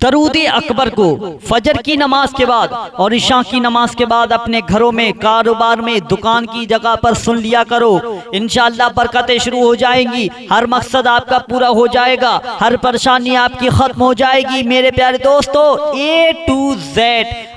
दरूद अकबर को फजर की नमाज के बाद और इशा की नमाज के बाद अपने घरों में, कारोबार में, दुकान की जगह पर सुन लिया करो। इंशाअल्लाह बरकतें शुरू हो जाएंगी, हर मकसद आपका पूरा हो जाएगा, हर परेशानी आपकी खत्म हो जाएगी। मेरे प्यारे दोस्तों, A to Z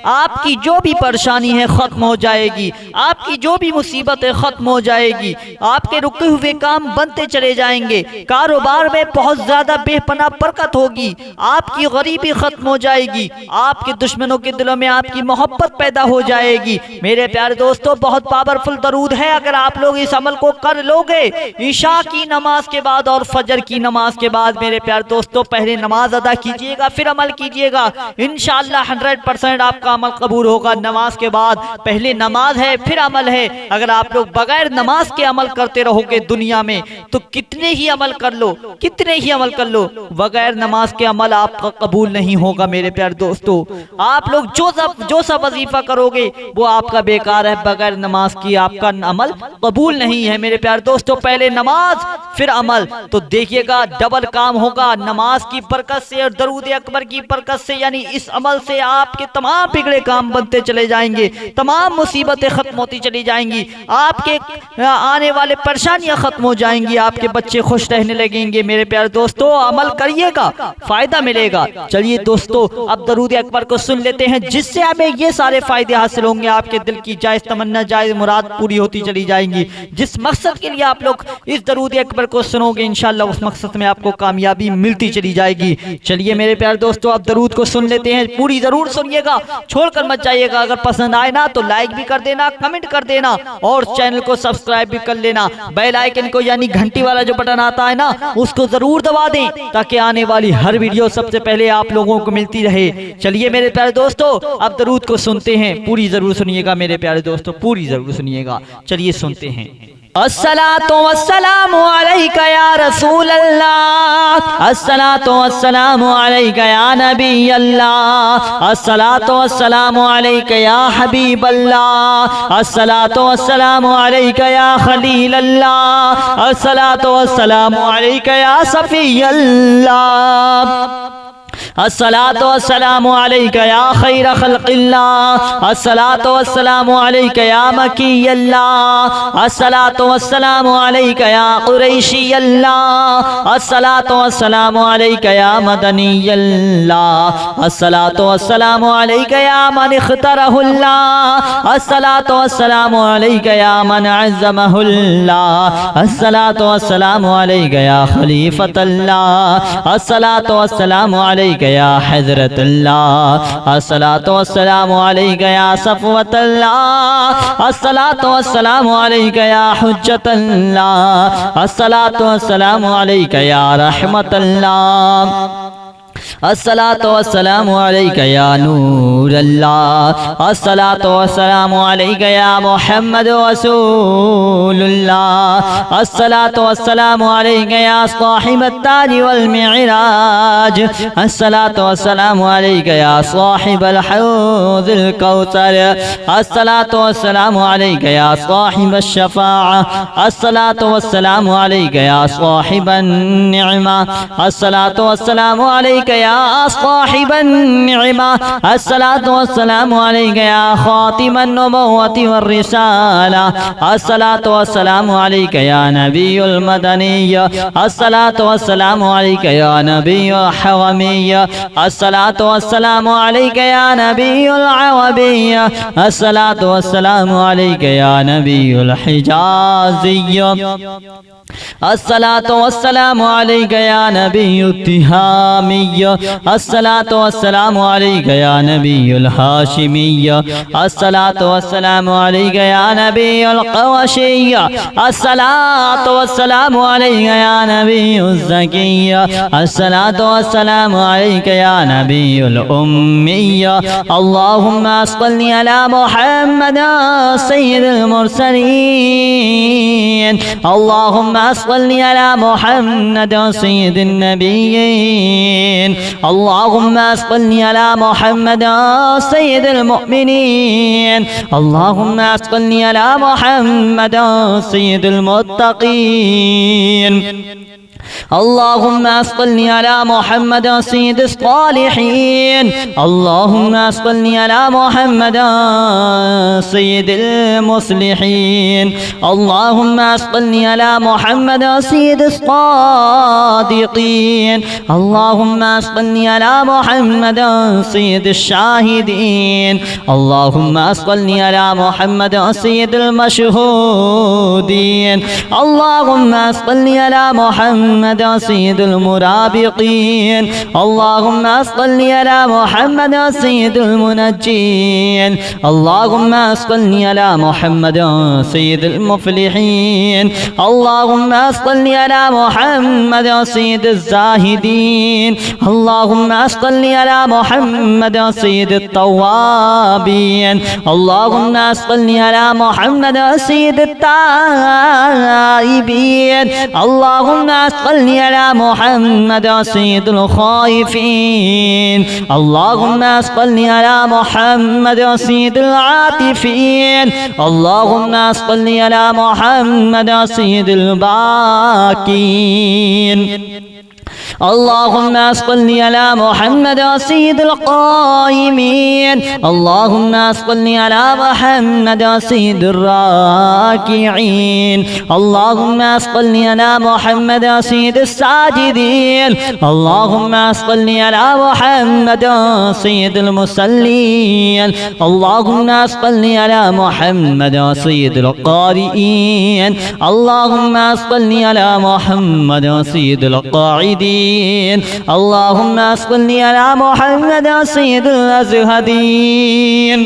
आपकी जो भी परेशानी है खत्म हो जाएगी, आपकी जो भी मुसीबत है खत्म हो जाएगी, आपके रुके हुए काम बनते चले जाएंगे, कारोबार में बहुत ज्यादा बेपनाह बरकत होगी, आपकी गरीबी खत्म हो जाएगी, आपके दुश्मनों के दिलों में आपकी मोहब्बत पैदा हो जाएगी। मेरे प्यारे दोस्तों, बहुत पावरफुल दरूद है। अगर आप लोग इस अमल को कर लोगे ईशा की नमाज के बाद और फजर की नमाज के बाद, मेरे प्यारे दोस्तों, पहले नमाज अदा कीजिएगा फिर अमल कीजिएगा। इंशाअल्लाह 100% आपका अमल कबूल होगा। नमाज के बाद पहले नमाज है फिर अमल है। अगर आप लोग बगैर नमाज के अमल करते रहोगे दुनिया में तो कितने ही अमल कर लो, कितने ही अमल कर लो, बगैर नमाज के अमल आपका कबूल नहीं होगा। मेरे प्यारे दोस्तों, आप लोग जो सब वजीफा करोगे वो आपका बेकार है, बगैर नमाज की आपका अमल कबूल नहीं है। मेरे प्यारे दोस्तों, पहले नमाज फिर अमल, तो देखिएगा डबल काम होगा। नमाज की बरकत से और दरूद अकबर की बरकत से, यानी इस अमल से आपके तमाम बिगड़े काम बनते चले जाएंगे, तमाम मुसीबतें खत्म होती चली जाएंगी, आपके आने वाले परेशानियां खत्म हो जाएंगी, आपके बच्चे खुश रहने लगेंगे। मेरे प्यारे दोस्तों, अमल करिएगा, फायदा मिलेगा। चलिए दोस्तों, अब दरूद अकबर को सुन लेते हैं, जिससे हमें ये सारे फायदे हासिल होंगे। आपके दिल की जायज तमन्ना, जायज मुराद पूरी होती चली जाएंगी। जिस मकसद के लिए आप लोग इस दरूद अकबर को सुनोगे, इंशाअल्लाह उस मकसद में आपको कामयाबी मिलती चली जाएगी। चलिए मेरे प्यारे दोस्तों, अब दरूद को सुन लेते हैं। पूरी जरूर सुनिएगा, छोड़कर मत जाइएगा। अगर पसंद आए ना तो लाइक भी कर देना, कमेंट कर देना और चैनल को सब्सक्राइब भी कर लेना। बेल आइकन को, यानी घंटी वाला जो बटन आता है ना, उसको जरूर दबा दें ताकि आने वाली हर वीडियो सबसे पहले आप लोगों को मिलती रहे। चलिए मेरे प्यारे दोस्तों, अब दरूद को सुनते हैं। पूरी जरूर सुनिएगा मेरे प्यारे दोस्तों, पूरी जरूर सुनिएगा। चलिए सुनते हैं। अस्सलातु वस्सलामु अलैका या रसूल अल्लाह, अस्सलातु वस्सलामु अलैका या नबी अल्लाह, अस्सलातु वस्सलामु अलैका या हबीब अल्लाह, अस्सलातु वस्सलामु अलैका या खलील अल्लाह, अस्सलातु वस्सलामु अलैका या सफी अल्लाह, अस्सलातु वस्सलामु अलैका या खैर खल्क़िल्लाह, अस्सलातु वस्सलामु अलैका या मकी अल्लाह, अस्सलातु वस्सलामु अलैका या कुरैशी अल्लाह, अस्सलातु वस्सलामु अलैका या मदनी अल्लाह, अस्सलातु वस्सलामु अलैका या मन इख्तरहुल्लाह, अस्सलातु वस्सलामु अलैका या मन अज़्ज़महुल्लाह, अस्सलातु वस्सलामु अलैका या खलीफतल्लाह, अस्सलातु वस्सलामु अलैका या हज़रत अल्लाह, अस्सलातु वस्सलामु अलैका या सफ़वत अल्लाह, अस्सलातु वस्सलामु अलैका या हुज्जत अल्लाह, अस्सलातु वस्सलामु अलैका या रहमत अल्लाह, अस्सलातु वस्सलामु अलैका या नूर अल्लाह, अस्सलातु वस्सलामु अलैका या मुहम्मद रसूलुल्लाह, अस्सलातु वस्सलामु अलैका या साहिबत ताज वल मिअराज, अस्सलातु वस्सलामु अलैका या साहिबल हौज़िल कौसर, अस्सलातु वस्सलामु अलैका या साहिबश शफ़ाअ, अस्सलातु वस्सलामु अलैका या साहिबन निअमा, अस्सलातु वस्सलामु अलैका या साहिबन निअमा, अस्सलातु वस्सलामु अलैका या खातिमन नबुव्वति वर रिसाला, अस्सलातु वस्सलामु अलैका या नबियुल मदनिय्य, अस्सलातु वस्सलामु अलैका या नबियुल हवमिय्य, अस्सलातु वस्सलामु अलैका या नबियुल अवबिय्य, अस्सलातु वस्सलामु अलैका या नबियुल हिजाज़िय्य, अस्सलातु वस्सलामु अलैका या नबियुत तिहामिय्य, अस्सलातु वस्सलामु अलैका या नबियुल हाशिमिय्य, अस्सलातु वस्सलामु अलैका या नबियुल क़ुरैशिय्य, अस्सलातु वस्सलामु अलैका या नबियुज़ ज़किय्य, अस्सलातु वस्सलामु अलैका या नबियुल उम्मिय्य, अल्लाहुम्मा सल्लि अला मुहम्मद सय्यिदिल मुरसलीन, अल्लाहुम्मा सल्लि अला मुहम्मद सय्यिदिन नबिय्यीन, अल्लाहुम्मा सल्लि अला मुहम्मद सय्यिदिल मुअमिनीन, अल्लाहुम्मा सल्लि अला मुहम्मद सय्यिदिल मुत्तक़ीन, اللهم صل على محمد سيد الصالحين اللهم صل على محمد سيد المصلحين اللهم صل على محمد سيد الصادقين اللهم صل على محمد سيد الشاهدين اللهم صل على محمد سيد المشهودين اللهم صل على محمد سيد المرابطين اللهم صل على محمد سيد المنجين اللهم صل على محمد سيد المفلحين اللهم صل على محمد سيد الزاهدين اللهم صل على محمد سيد التوابين اللهم صل على محمد سيد التائبين اللهم صل على محمد سيد الخائفين اللهم صل على محمد سيد العاطفين اللهم صل على محمد سيد الباكين اللهم صل على محمد سيد القائمين اللهم صل على محمد سيد الراكعين اللهم صل على محمد سيد الساجدين اللهم صل على محمد سيد المصلين اللهم صل على محمد سيد القارئين اللهم صل على محمد سيد القاعدين اللهم صل على محمد سيد الأزهدين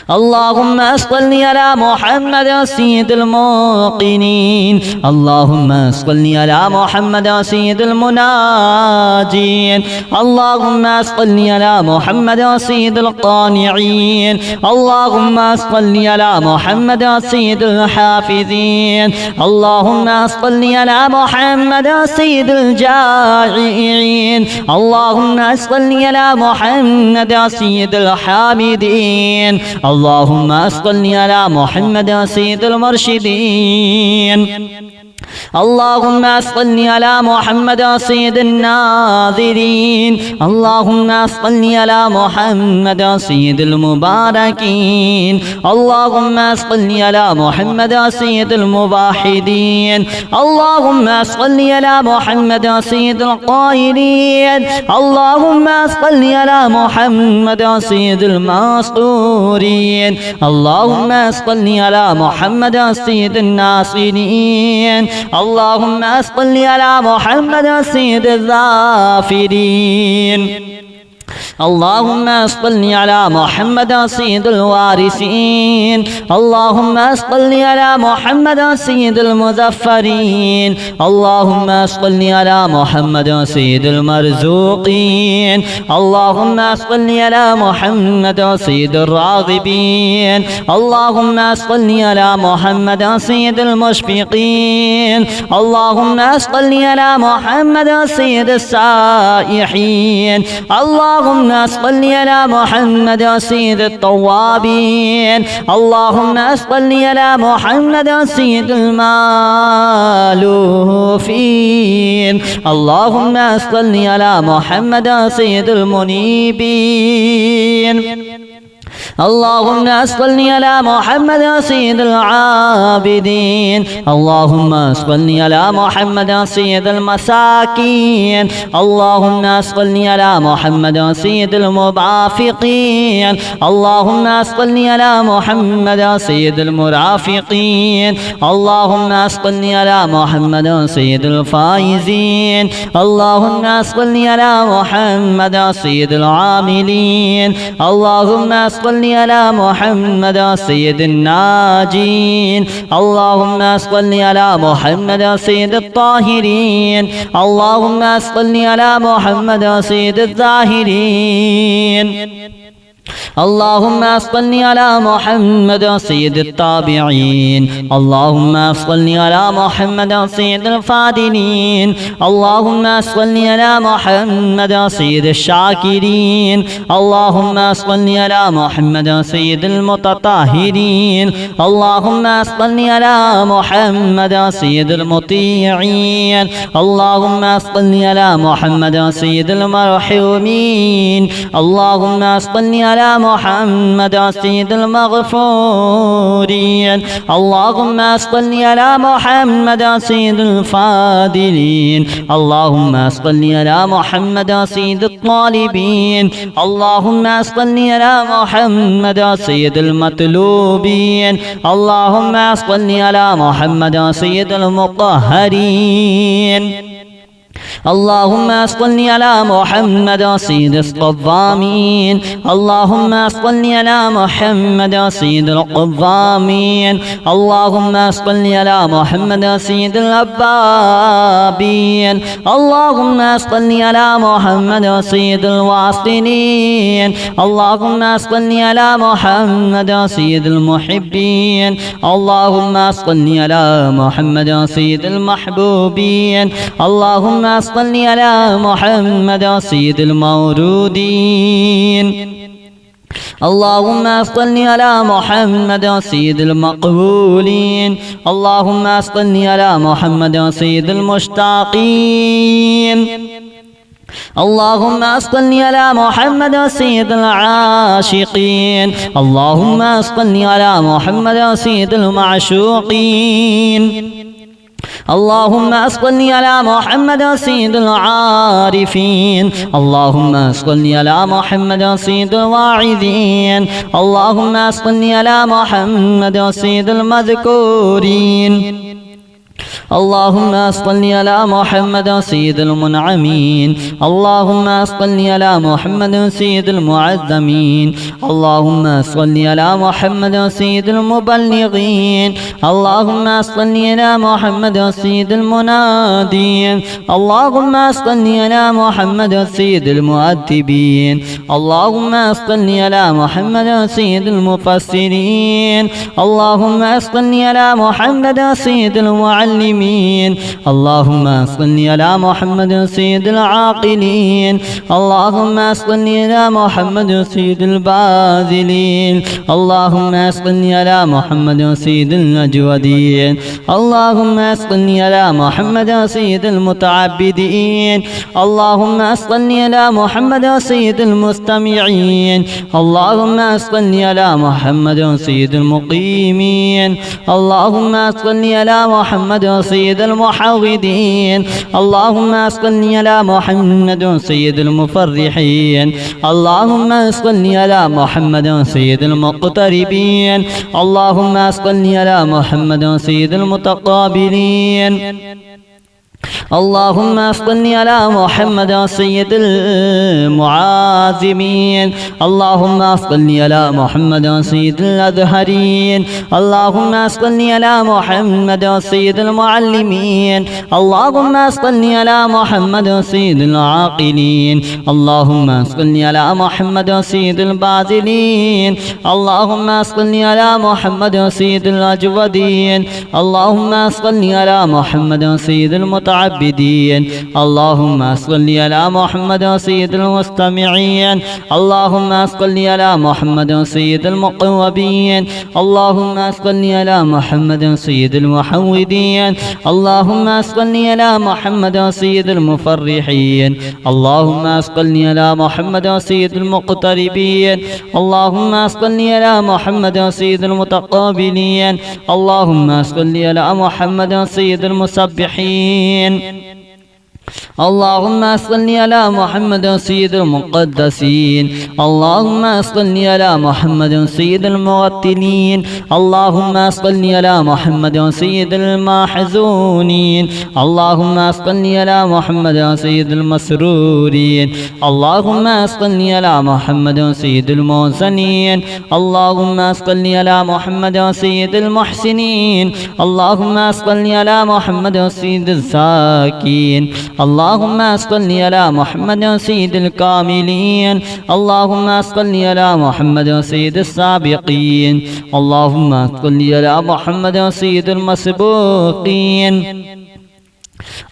اللهم صل على محمد سيد الموقنين اللهم صل على محمد سيد المناجين اللهم صل على محمد سيد القانعين اللهم صل على محمد سيد الحافظين اللهم صل على محمد سيد الجائعين اللهم صل على محمد سيد الحامدين اللهم صل على محمد سيد المرشدين اللهم صل على محمد سيد الناظرين اللهم صل على محمد سيد المباركين اللهم صل على محمد سيد الموحدين اللهم صل على محمد سيد القائلين اللهم صل على محمد سيد المنصورين اللهم صل على محمد سيد الناصرين اللهم صل على محمد سيد الظافرين اللهم صل على محمد سيد الوارثين اللهم صل على محمد سيد المظفرين اللهم صل على محمد سيد المرزوقين اللهم صل على محمد سيد الراغبين اللهم صل على محمد سيد المشفقين اللهم صل على محمد سيد السائحين اللهم صل على محمد سيد التوابين اللهم صل على محمد سيد المالوفين اللهم صل على محمد سيد المنيبين اللهم صل على محمد سيد العابدين اللهم صل على محمد سيد المساكين اللهم صل على محمد سيد المبافقين اللهم صل على محمد سيد المرافقين اللهم صل على محمد سيد الفائزين اللهم صل على محمد سيد العاملين اللهم صل على محمد سيد الناجين اللهم صل على محمد سيد الطاهرين اللهم صل على محمد سيد الظاهرين اللهم صل على محمد سيد التابعين اللهم صل على محمد سيد الفاضلين اللهم صل على محمد سيد الشاكرين اللهم صل على محمد سيد المتطهرين اللهم صل على محمد سيد المطيعين اللهم صل على محمد سيد المرحومين اللهم صل على محمد سيد المغفورين اللهم صل على محمد سيد الفاضلين اللهم صل على محمد سيد الطالبين اللهم صل على محمد سيد المطلوبين اللهم صل على محمد سيد المطهرين اللهم صل على محمد سيد الصوامين اللهم صل على محمد سيد القوامين اللهم صل على محمد سيد الأبابين اللهم صل على محمد سيد الواصلين اللهم صل على محمد سيد المحبين اللهم صل على محمد سيد المحبوبين اللهم صل على محمد سيد المورودين اللهم صل على محمد سيد المقبولين اللهم صل على محمد سيد المشتاقين اللهم صل على محمد سيد العاشقين اللهم صل على محمد سيد المعشوقين اللهم صل على محمد سيد العارفين اللهم صل على محمد سيد الواعظين اللهم صل على محمد سيد المذكورين اللهم صل على محمد سيد المنعمين اللهم صل على محمد سيد المعظمين اللهم صل على محمد سيد المبلغين اللهم صل على محمد سيد المنادين اللهم صل على محمد سيد المؤدبين اللهم صل على محمد سيد المفسرين اللهم صل على محمد سيد المعلمين اللهم صل على محمد سيد العاقلين اللهم صل على محمد سيد الباذلين اللهم صل على محمد سيد الأجودين اللهم صل على محمد سيد المتعبدين اللهم صل على محمد سيد المستمعين اللهم صل على محمد سيد المقيمين اللهم صل على محمد سيد المحوذين اللهم صل على محمد سيد المفرحين اللهم صل على محمد سيد المقتربين اللهم صل على محمد سيد المتقابلين اللهم صل على محمد سيد المعازمين اللهم صل على محمد سيد الأزهرين اللهم صل على محمد سيد المعلمين اللهم صل على محمد سيد العاقلين اللهم صل على محمد سيد الباذلين اللهم صل على محمد سيد الأجودين اللهم صل على محمد سيد المتعبدين اللهم صل على محمد سيد المستمعين اللهم صل على محمد سيد المقوبين اللهم صل على محمد سيد المحودين اللهم صل على محمد سيد المفرحين اللهم صل على محمد سيد المقتربين اللهم صل على محمد سيد المتقابلين اللهم صل على محمد سيد المسبحين اللهم صل على محمد سيد المقدسين اللهم صل على محمد سيد الموتلين اللهم صل على محمد سيد المحزونين اللهم صل على محمد سيد المسرورين اللهم صل على محمد سيد المحسنين اللهم صل على محمد سيد المحسنين اللهم صل على محمد سيد الزاكين اللهم صل على محمد سيد الكاملين اللهم صل على محمد سيد السابقين اللهم صل على محمد سيد المسبوقين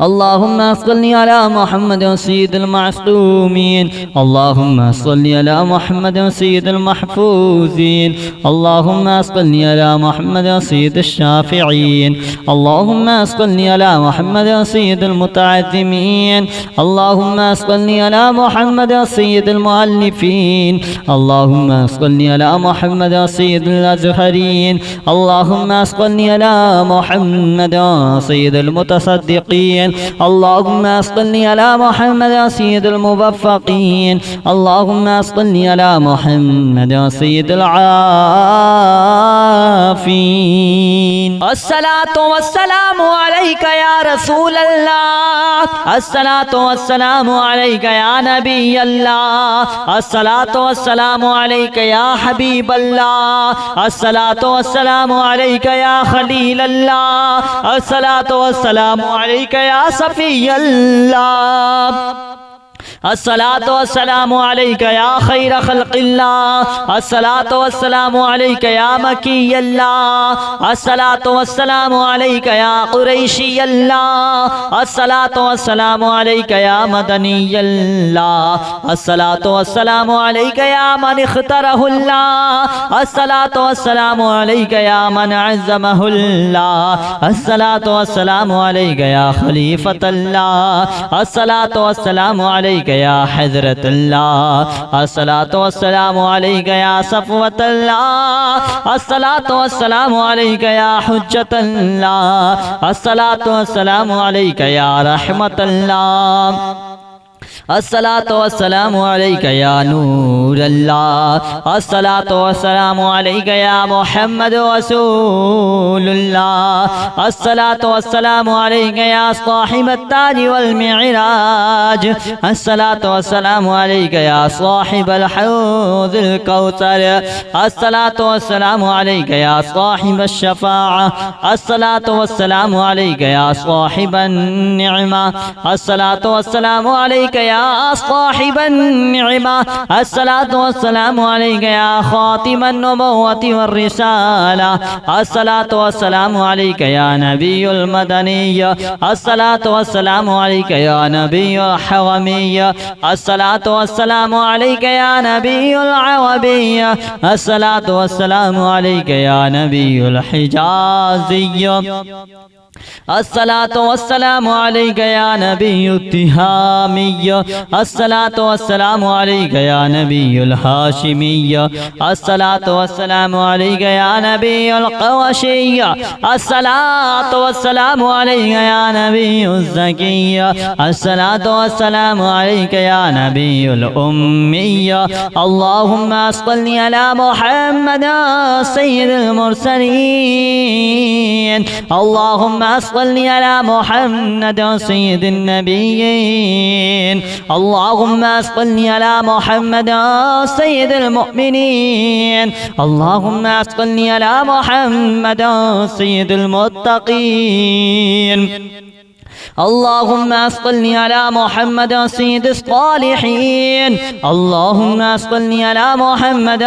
اللهم صل على محمد سيد المعصومين اللهم صل على محمد سيد المحفوظين اللهم صل على محمد سيد الشافعين اللهم صل على محمد سيد المتعظمين اللهم صل على محمد سيد المؤلفين اللهم صل على محمد سيد الأزهرين اللهم صل على محمد سيد المتصدقين اللهم صل على محمد سيد الموفقين اللهم صل على محمد سيد العافين الصلاة والسلام عليك يا رسول الله الصلاة والسلام عليك يا نبي الله الصلاة والسلام عليك يا حبيب الله الصلاة والسلام عليك يا خليل الله الصلاة والسلام عليك يا صفي الله الصلاة والسلام عليك يا خير خلق الله الصلاة والسلام عليك يا مكي الله الصلاة والسلام عليك يا قريشي الله الصلاة والسلام عليك يا مدني الله الصلاة والسلام عليك يا من اختاره الله الصلاة والسلام عليك يا من عزمه الله الصلاة والسلام عليك يا خليفة الله الصلاة والسلام عليك يا حضرة الله الصلاة والسلام عليك يا صفوة الله الصلاة والسلام عليك يا حجة الله الصلاة والسلام عليك يا رحمة الله الصلاة والسلام عليك يا نور الله الصلاة والسلام عليك يا محمد رسول الله الصلاة والسلام عليك يا صاحب التاج والمعراج الصلاة والسلام عليك يا صاحب الحوض الكوثر الصلاة والسلام عليك يا صاحب الشفاعة الصلاة والسلام عليك يا صاحب النعمة الصلاة والسلام عليك يا صاحب النعمة الصلاة والسلام عليك يا خاتم النبوة والرسالة الصلاة والسلام عليك يا نبي المدنية الصلاة والسلام عليك يا نبي الحرمية الصلاة والسلام عليك يا نبي العربية الصلاة والسلام عليك يا نبي الحجازية الصلاة والسلام عليك يا نبي التهامي الصلاة والسلام عليك يا نبي الهاشمي الصلاة والسلام عليك يا نبي القرشي الصلاة والسلام عليك يا نبي الزكي الصلاة والسلام عليك يا نبي الأمي اللهم صل على محمد سيد المرسلين اللهم صل على محمد سيد النبيين اللهم صل على محمد سيد المؤمنين اللهم صل على محمد سيد المتقين اللهم صل على محمد سيد الصالحين اللهم صل على محمد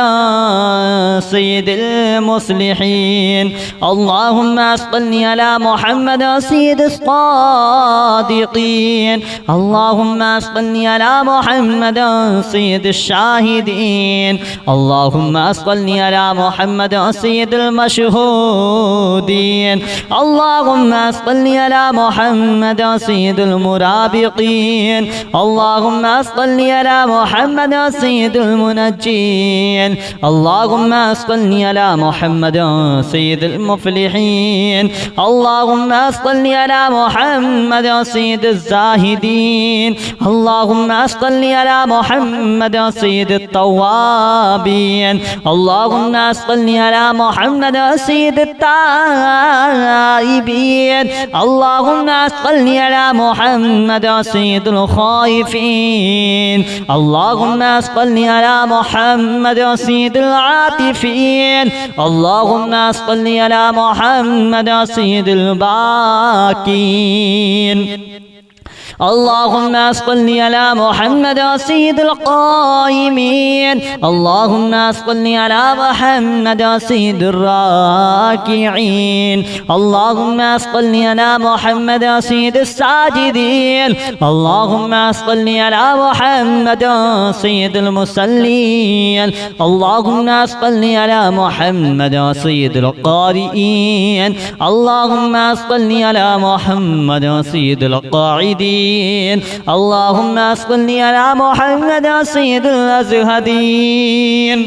سيد المصلحين اللهم صل على محمد سيد الصادقين اللهم صل على محمد سيد الشاهدين اللهم صل على محمد سيد المشهودين اللهم صل على محمد سيد المرابطين اللهم صل على محمد سيد المنجين اللهم صل على محمد سيد المفلحين اللهم صل على محمد سيد الزاهدين اللهم صل على محمد سيد التوابين اللهم صل على محمد سيد التائبين اللهم صل على محمد سيد الخائفين اللهم صل على محمد سيد العاطفين اللهم صل على محمد سيد الباكين اللهم صل على محمد سيد القائمين اللهم صل على محمد سيد الراكعين اللهم صل على محمد سيد الساجدين اللهم صل على محمد سيد المصلين اللهم صل على محمد سيد القارئين اللهم صل على محمد سيد القاعدين اللهم صل على محمد سيد الأزهدين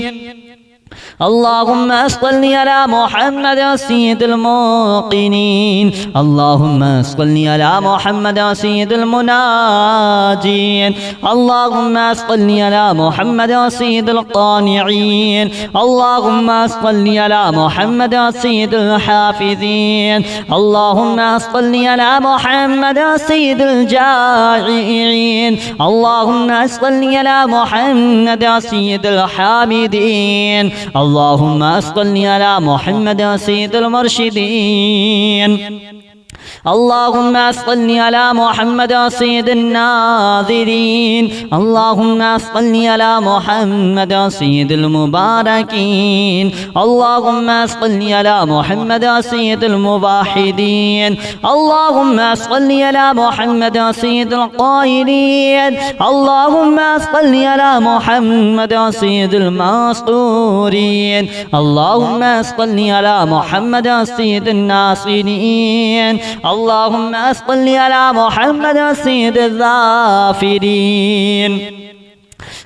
اللهم صل على محمد سيد الموقنين اللهم صل على محمد سيد المناجين اللهم صل على محمد سيد القانعين اللهم صل على محمد سيد الحافظين اللهم صل على محمد سيد الجائعين اللهم صل على محمد سيد الحامدين اللهم صل على محمد سيد المرشدين اللهم صل على محمد سيد الناظرين اللهم صل على محمد سيد المباركين اللهم صل على محمد سيد الموحدين اللهم صل على محمد سيد القائلين اللهم صل على محمد سيد المسطورين اللهم صل على محمد سيد الناصرين اللهم صل على محمد سيد الظافرين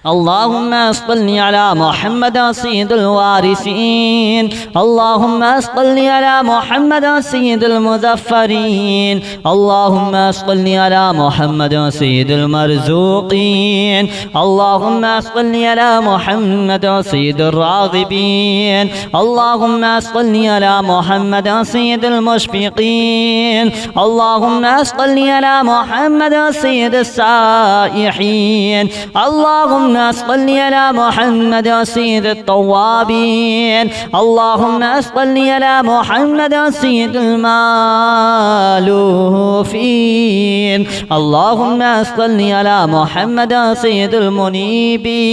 اللهم صل على محمد سيد الوارثين اللهم صل على محمد سيد المظفرين اللهم صل على محمد سيد المرزوقين اللهم صل على محمد سيد الراغبين اللهم صل على محمد سيد المشفقين اللهم صل على محمد سيد السائحين اللهم صل على محمد سيد التوابين اللهم صل على محمد سيد المالوفين اللهم صل على محمد سيد المنيبين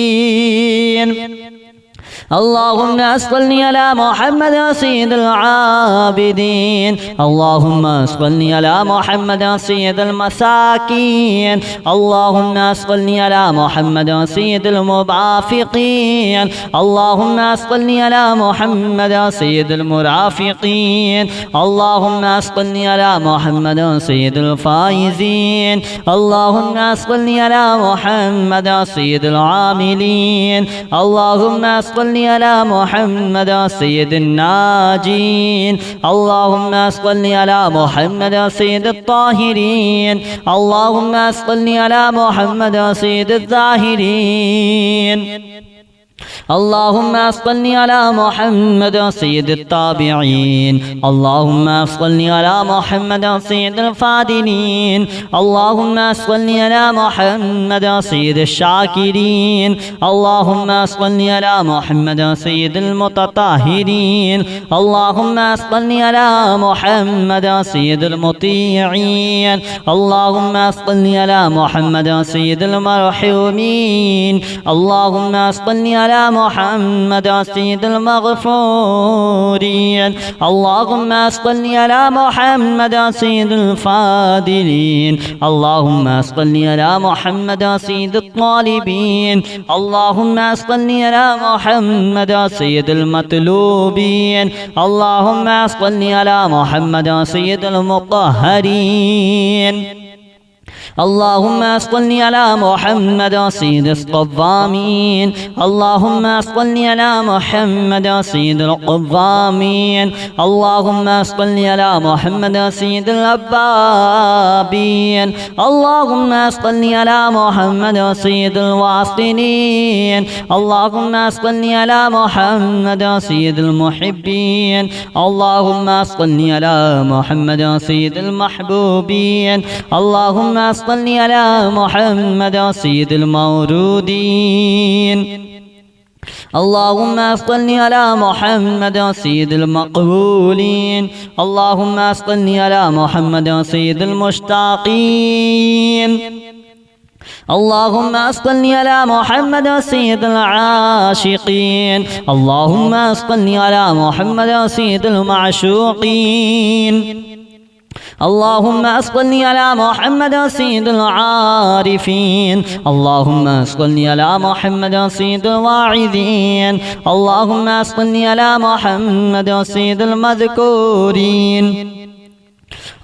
اللهم صل على محمد سيد العابدين اللهم صل على محمد سيد المساكين اللهم صل على محمد سيد المبافقين اللهم صل على محمد سيد المرافقين اللهم صل على محمد سيد الفائزين اللهم صل على محمد سيد العاملين اللهم صل على محمد سيد الناجين اللهم صل على محمد سيد الطاهرين اللهم صل على محمد سيد الظاهرين اللهم صل على محمد سيد التابعين اللهم صل على محمد سيد الفاضلين اللهم صل على محمد سيد الشاكرين اللهم صل على محمد سيد المتطهرين اللهم صل على محمد سيد المطيعين اللهم صل على محمد سيد المرحومين اللهم صل على محمد سيد المغفورين اللهم صل على محمد سيد الفاضلين اللهم صل على محمد سيد الطالبين اللهم صل على محمد سيد المطلوبين اللهم صل على محمد سيد المطهرين اللهم صل على محمد سيد الصوامين اللهم صل على محمد سيد القوامين اللهم صل على محمد سيد الأبابين اللهم صل على محمد سيد الواصلين اللهم صل على محمد سيد المحبين اللهم صل على محمد سيد المحبوبين اللهم صل على محمد سيد المورودين اللهم صل على محمد سيد المقبولين. اللهم صل على محمد سيد المشتاقين. اللهم صل على محمد سيد العاشقين. اللهم صل على محمد سيد المعشوقين. اللهم صل على محمد سيد العارفين. اللهم صل على محمد سيد الواعظين. اللهم صل على محمد سيد المذكورين.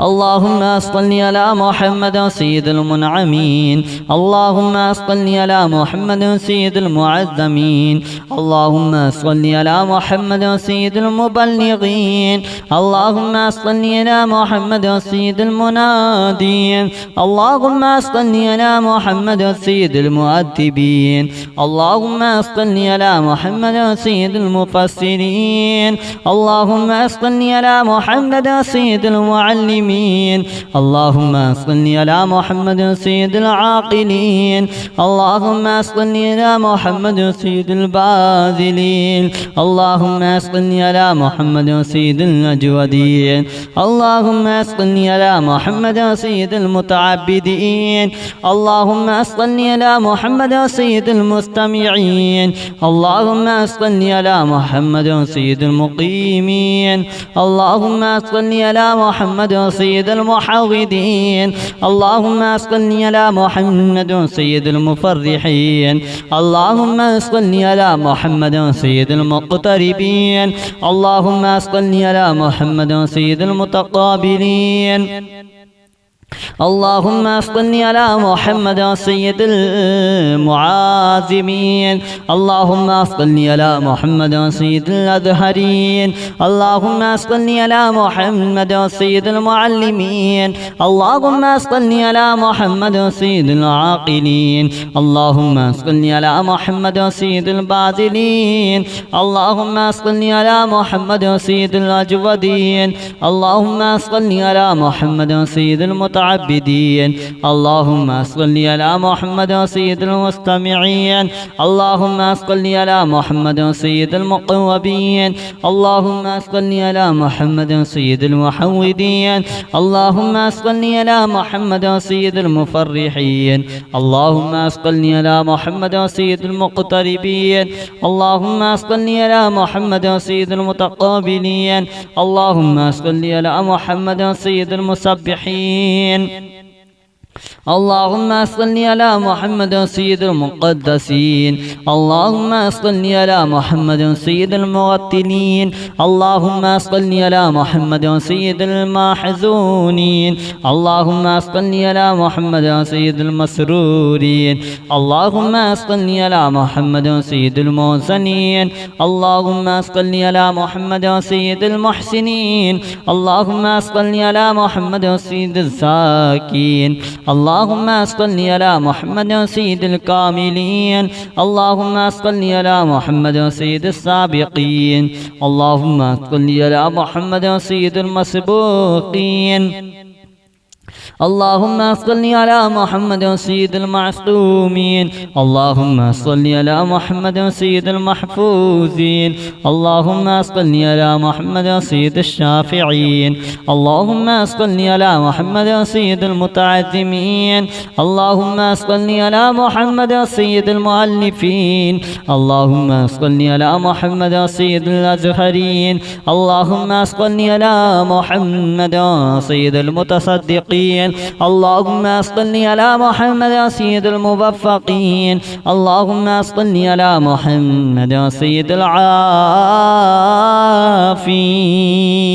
اللهم صل على محمد سيد المنعمين. اللهم صل على محمد سيد المعظمين. اللهم صل على محمد سيد المبلغين. اللهم صل على محمد سيد المنادين. اللهم صل على محمد سيد المؤدبين. اللهم صل على محمد سيد المفسرين. اللهم صل على محمد سيد المعلمين. اللهم صل على محمد سيد العاقلين. اللهم صل على محمد سيد الباذلين. اللهم صل على محمد سيد الأجودين. اللهم صل على محمد سيد المتعبدين. اللهم صل على محمد سيد المستمعين. اللهم صل على محمد سيد المقيمين. اللهم صل على محمد سيد المحوذين. اللهم صل على محمد سيد المفرحين. اللهم صل على محمد سيد المقتربين. اللهم صل على محمد سيد المتقابلين. اللهم صل على محمد سيد المعازمين. اللهم صل على محمد سيد الأزهرين. اللهم صل على محمد سيد المعلمين. اللهم صل على محمد سيد العاقلين. اللهم صل على محمد سيد الباذلين. اللهم صل على محمد سيد الأجودين. اللهم صل على محمد سيد المتعبدين. اللهم صل على محمد سيد المستمعين. اللهم صل على محمد سيد المقوبين. اللهم صل على محمد سيد المحودين. اللهم صل على محمد سيد المفرحين. اللهم صل على محمد سيد المقتربين. اللهم صل على محمد سيد المتقابلين. اللهم صل على محمد سيد المسبحين. اللهم صل على محمد سيد المقدسين. اللهم صل على محمد سيد المغتلين. اللهم صل على محمد سيد المحزونين. اللهم صل على محمد سيد المسرورين. اللهم صل على محمد سيد المحسنين. اللهم صل على محمد سيد المحسنين. اللهم صل على محمد سيد الساكين. اللهم صل على محمد سيد الكاملين. اللهم صل على محمد سيد السابقين. اللهم صل على محمد سيد المسبوقين. اللهم صل على محمد سيد المعصومين. اللهم صل على محمد سيد المحفوظين. اللهم صل على محمد سيد الشافعين. اللهم صل على محمد سيد المتعزمين. اللهم صل على محمد سيد المؤلفين. اللهم صل على محمد سيد الأزهرين. اللهم صل على محمد سيد المتصدقين. اللهم صل على محمد سيد الموفقين. اللهم صل على محمد سيد العافين.